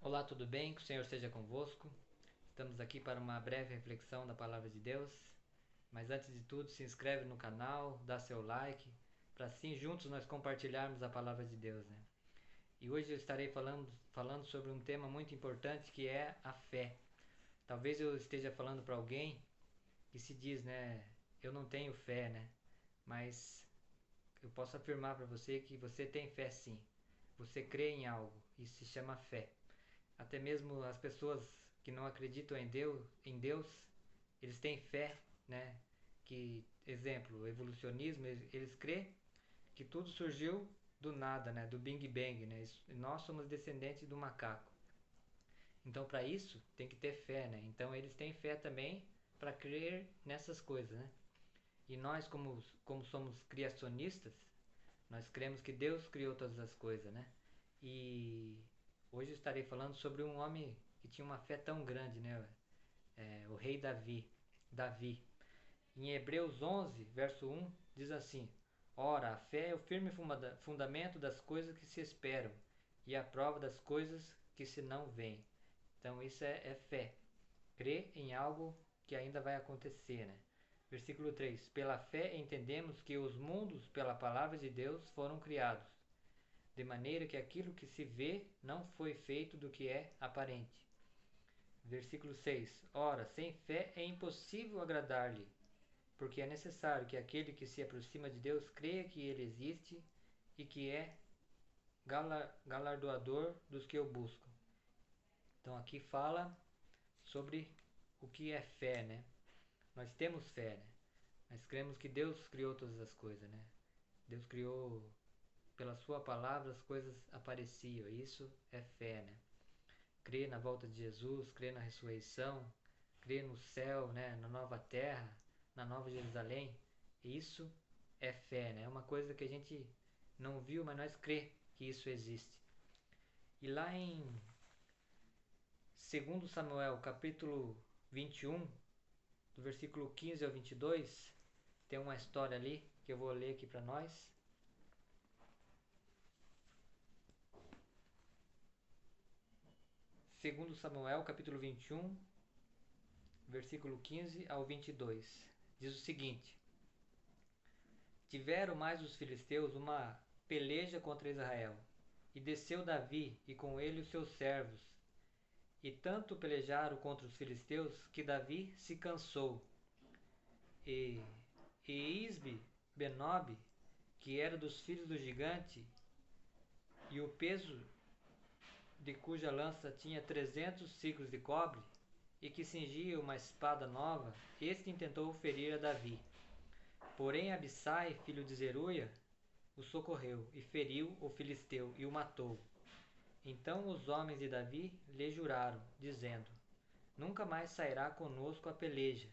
Olá, tudo bem? Que o Senhor esteja convosco. Estamos aqui para uma breve reflexão da Palavra de Deus. Mas antes de tudo, se inscreve no canal, dá seu like, para assim juntos nós compartilharmos a Palavra de Deus, né? E hoje eu estarei falando sobre um tema muito importante que é a fé. Talvez eu esteja falando para alguém que se diz, né, eu não tenho fé, né? Mas eu posso afirmar para você que você tem fé sim. Você crê em algo, isso se chama fé. Até mesmo as pessoas que não acreditam em Deus, eles têm fé, né? Que, exemplo, o evolucionismo, eles crêem que tudo surgiu do nada, né? Do Big Bang, né? Nós somos descendentes do macaco. Então, para isso, tem que ter fé, né? Então, eles têm fé também para crer nessas coisas, né? E nós, como somos criacionistas, nós cremos que Deus criou todas as coisas, né? E hoje eu estarei falando sobre um homem que tinha uma fé tão grande, né? O rei Davi. Em Hebreus 11, verso 1, diz assim: Ora, a fé é o firme fundamento das coisas que se esperam e a prova das coisas que se não veem. Então isso é fé. Crer em algo que ainda vai acontecer, né? Versículo 3: Pela fé entendemos que os mundos, pela palavra de Deus, foram criados, de maneira que aquilo que se vê não foi feito do que é aparente. Versículo 6: Ora, sem fé é impossível agradar-lhe, porque é necessário que aquele que se aproxima de Deus creia que ele existe e que é galardoador dos que o buscam. Então aqui fala sobre o que é fé, né? Nós temos fé, né? Nós cremos que Deus criou todas as coisas, né? Deus criou, pela sua palavra as coisas apareciam. Isso é fé, né? Crer na volta de Jesus, crer na ressurreição, crer no céu, né? Na nova terra, na nova Jerusalém. Isso é fé, né? É uma coisa que a gente não viu, mas nós crê que isso existe. E lá em 2 Samuel, capítulo 21, do versículo 15 ao 22, tem uma história ali que eu vou ler aqui para nós. 2 Samuel, capítulo 21, versículo 15 ao 22. Diz o seguinte: Tiveram mais os filisteus uma peleja contra Israel, e desceu Davi e com ele os seus servos. E tanto pelejaram contra os filisteus que Davi se cansou. E Isbe Benob, que era dos filhos do gigante, e o peso de cuja lança tinha 300 ciclos de cobre, e que cingia uma espada nova, este intentou ferir a Davi. Porém Abissai, filho de Zeruia, o socorreu, e feriu o filisteu, e o matou. Então os homens de Davi lhe juraram, dizendo: Nunca mais sairá conosco a peleja,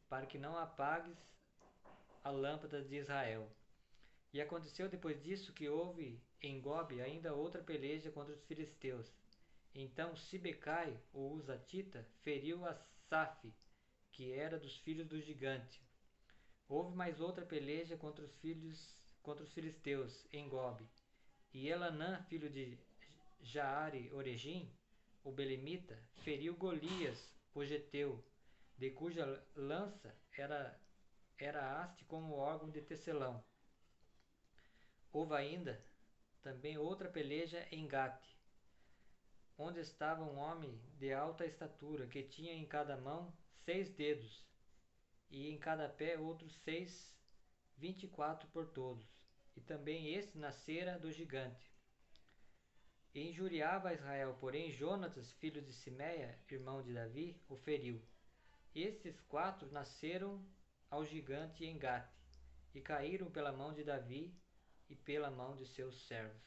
para que não apagues a lâmpada de Israel. E aconteceu depois disso que houve em Gobe ainda outra peleja contra os filisteus. Então Sibecai, o Uzatita, feriu a Safe, que era dos filhos do gigante. Houve mais outra peleja contra os filisteus em Gobe. E Elanã, filho de Jaare Oregim, o belemita, feriu Golias, o geteu, de cuja lança era haste como órgão de tecelão. Houve ainda também outra peleja em Gate, onde estava um homem de alta estatura, que tinha em cada mão 6 dedos, e em cada pé outros 6, 24 por todos. E também este nascera do gigante. E injuriava a Israel, porém Jonatas, filho de Simeia, irmão de Davi, o feriu. Estes 4 nasceram ao gigante em Gate, e caíram pela mão de Davi e pela mão de seus servos.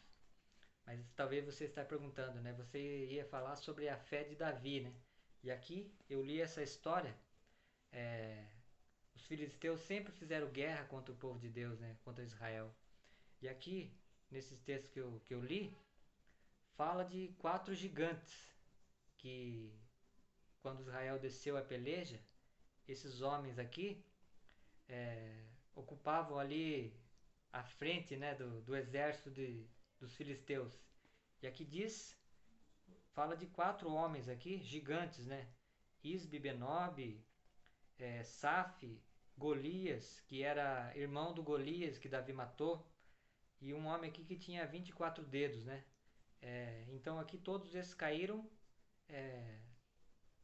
Mas talvez você está perguntando, né? Você ia falar sobre a fé de Davi, né? E aqui eu li essa história. Os filisteus sempre fizeram guerra contra o povo de Deus, né? Contra Israel. E aqui, nesses textos que eu li, fala de 4 gigantes que, quando Israel desceu a peleja, esses homens aqui ocupavam ali a frente, né, do exército dos filisteus. E aqui diz fala de 4 homens aqui, gigantes, né? Isbi, Benob, Saf, Golias, que era irmão do Golias que Davi matou, e um homem aqui que tinha 24 dedos, né? Então aqui todos esses caíram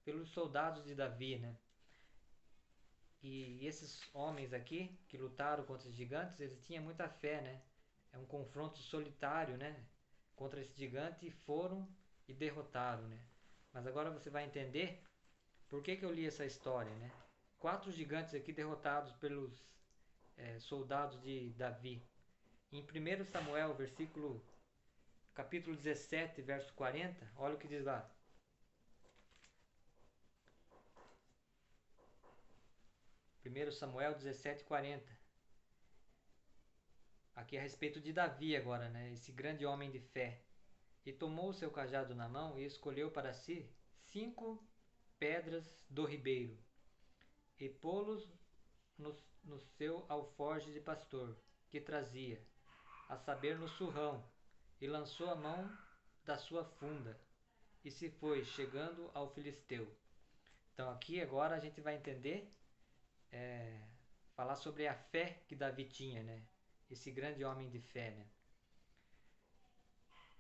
pelos soldados de Davi, né? E esses homens aqui que lutaram contra os gigantes, eles tinham muita fé, né? É um confronto solitário, né? Contra esse gigante, e foram e derrotaram, né? Mas agora você vai entender por que eu li essa história, né? 4 gigantes aqui derrotados pelos soldados de Davi. Em 1 Samuel, capítulo 17, verso 40, olha o que diz lá. 1 Samuel 17, 40. Aqui é a respeito de Davi agora, né? Esse grande homem de fé. E tomou o seu cajado na mão e escolheu para si 5 pedras do ribeiro, e pô-los no seu alforje de pastor, que trazia, a saber, no surrão, e lançou a mão da sua funda, e se foi, chegando ao filisteu. Então aqui agora a gente vai entender, falar sobre a fé que Davi tinha, né? Esse grande homem de fé, né?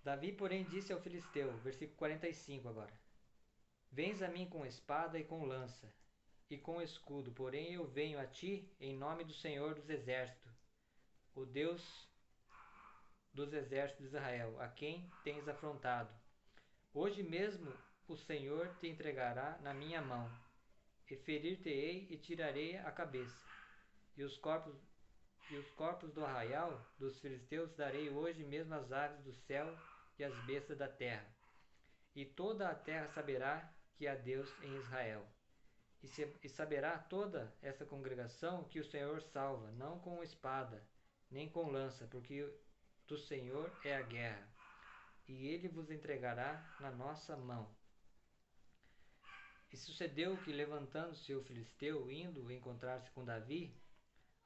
Davi, porém, disse ao filisteu, versículo 45 agora: Vens a mim com espada e com lança, e com escudo, porém eu venho a ti em nome do Senhor dos Exércitos, o Deus dos exércitos de Israel, a quem tens afrontado. Hoje mesmo o Senhor te entregará na minha mão, e ferir-te-ei e tirarei a cabeça. E os corpos do arraial dos filisteus darei hoje mesmo às aves do céu e às bestas da terra. E toda a terra saberá que há Deus em Israel. E saberá toda essa congregação que o Senhor salva, não com espada, nem com lança, porque do Senhor é a guerra, e ele vos entregará na nossa mão. E sucedeu que, levantando-se o filisteu, indo encontrar-se com Davi,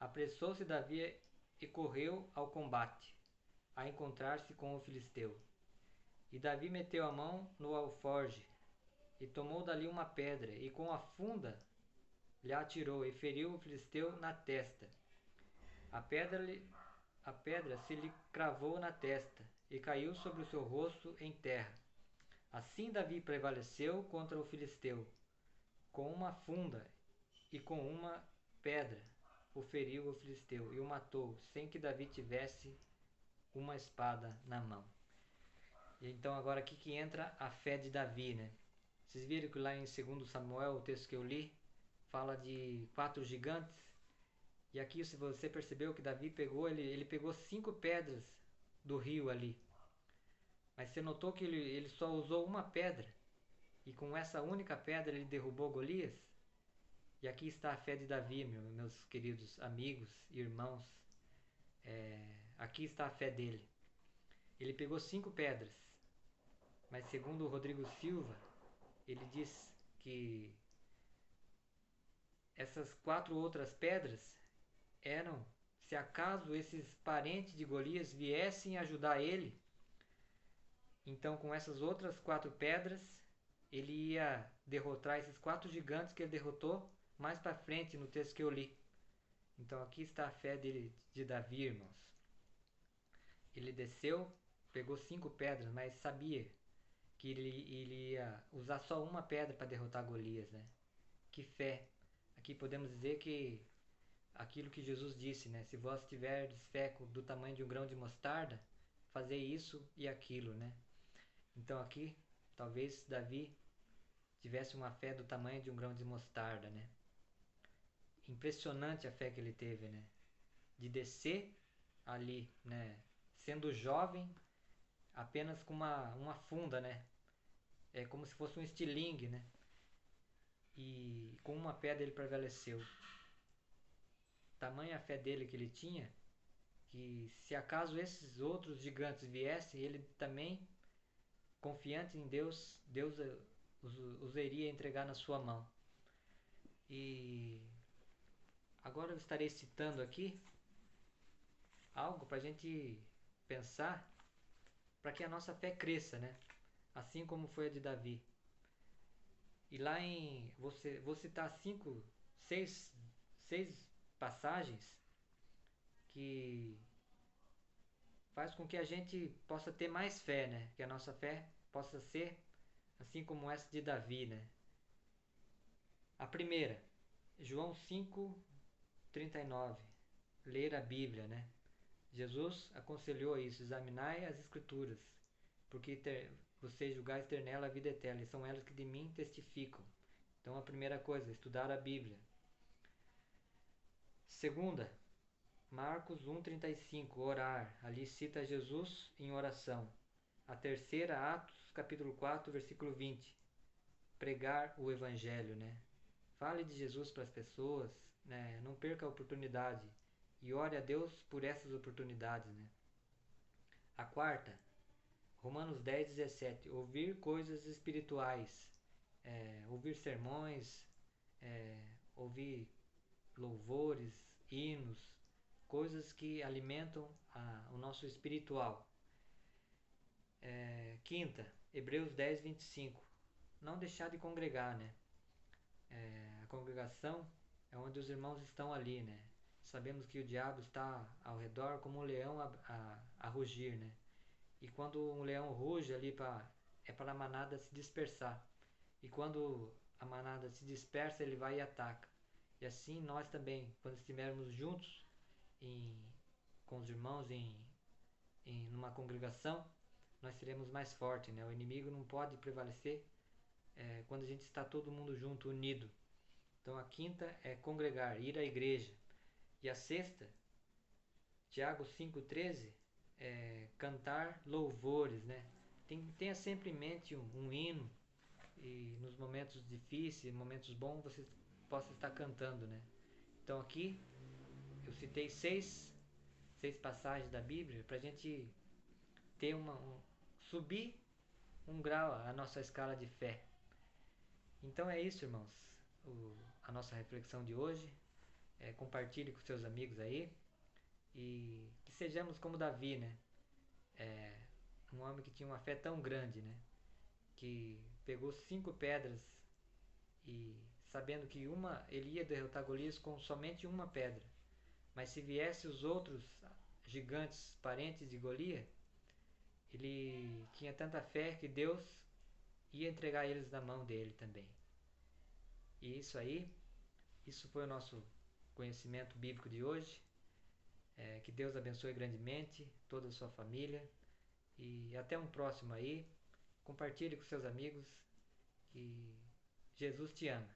apressou-se Davi e correu ao combate, a encontrar-se com o filisteu. E Davi meteu a mão no alforje, e tomou dali uma pedra, e com a funda lhe atirou, e feriu o filisteu na testa. A pedra se lhe cravou na testa, e caiu sobre o seu rosto em terra. Assim Davi prevaleceu contra o filisteu, com uma funda e com uma pedra o feriu o filisteu, e o matou, sem que Davi tivesse uma espada na mão. E então agora aqui que entra a fé de Davi, né? Vocês viram que lá em 2 Samuel, o texto que eu li, fala de 4 gigantes. E aqui, se você percebeu que Davi pegou, ele pegou 5 pedras do rio ali. Mas você notou que ele só usou uma pedra. E com essa única pedra ele derrubou Golias? E aqui está a fé de Davi, meus queridos amigos e irmãos. Aqui está a fé dele. Ele pegou 5 pedras. Mas segundo o Rodrigo Silva, ele diz que essas 4 outras pedras eram, se acaso esses parentes de Golias viessem ajudar ele, então com essas outras 4 pedras ele ia derrotar esses 4 gigantes que ele derrotou mais para frente no texto que eu li. Então aqui está a fé de Davi, irmãos. Ele desceu, pegou 5 pedras, mas sabia que ele ia usar só uma pedra para derrotar Golias, né? Que fé! Aqui podemos dizer que aquilo que Jesus disse, né? Se vós tiverdes fé do tamanho de um grão de mostarda, fazei isso e aquilo, né? Então aqui, talvez Davi tivesse uma fé do tamanho de um grão de mostarda, né? Impressionante a fé que ele teve, né? De descer ali, né? Sendo jovem, apenas com uma funda, né? É como se fosse um estilingue, né? E com uma pedra ele prevaleceu. Tamanha a fé dele que ele tinha, que se acaso esses outros gigantes viessem, ele também, confiante em Deus, Deus os iria entregar na sua mão. E agora eu estarei citando aqui algo para a gente pensar, para que a nossa fé cresça, né? assim como foi a de Davi. E lá vou citar seis passagens que faz com que a gente possa ter mais fé, né? Que a nossa fé possa ser assim como essa de Davi, né? A primeira, João 5:39, ler a Bíblia, né? Jesus aconselhou isso: examinai as Escrituras, porque vocês julgais ter nela a vida eterna, e são elas que de mim testificam. Então, a primeira coisa, estudar a Bíblia. Segunda, Marcos 1:35, orar. Ali cita Jesus em oração. A terceira, Atos capítulo 4, versículo 20, pregar o Evangelho, né? Fale de Jesus para as pessoas, né? Não perca a oportunidade e ore a Deus por essas oportunidades, né? A quarta, Romanos 10:17, ouvir coisas espirituais, ouvir sermões, ouvir louvores, hinos, coisas que alimentam o nosso espiritual. Quinta, Hebreus 10:25, não deixar de congregar, né? A congregação é onde os irmãos estão ali, né? Sabemos que o diabo está ao redor como um leão a rugir, né? E quando um leão ruge ali é para a manada se dispersar. E quando a manada se dispersa, ele vai e ataca. E assim nós também, quando estivermos juntos com os irmãos numa congregação, nós seremos mais fortes, né? O inimigo não pode prevalecer quando a gente está todo mundo junto, unido. Então a quinta é congregar, ir à igreja. E a sexta, Tiago 5:13, é cantar louvores, né? Tenha sempre em mente um hino, e nos momentos difíceis, momentos bons, você possa estar cantando, né? Então aqui eu citei seis passagens da Bíblia para a gente ter subir um grau a nossa escala de fé. Então é isso, irmãos. A nossa reflexão de hoje. Compartilhe com seus amigos aí. E que sejamos como Davi, né? Um homem que tinha uma fé tão grande, né? Que pegou 5 pedras e sabendo que ele ia derrotar Golias com somente uma pedra. Mas se viesse os outros gigantes parentes de Golias, ele tinha tanta fé que Deus ia entregar eles na mão dele também. E isso foi o nosso conhecimento bíblico de hoje. Que Deus abençoe grandemente toda a sua família. E até um próximo aí. Compartilhe com seus amigos que Jesus te ama.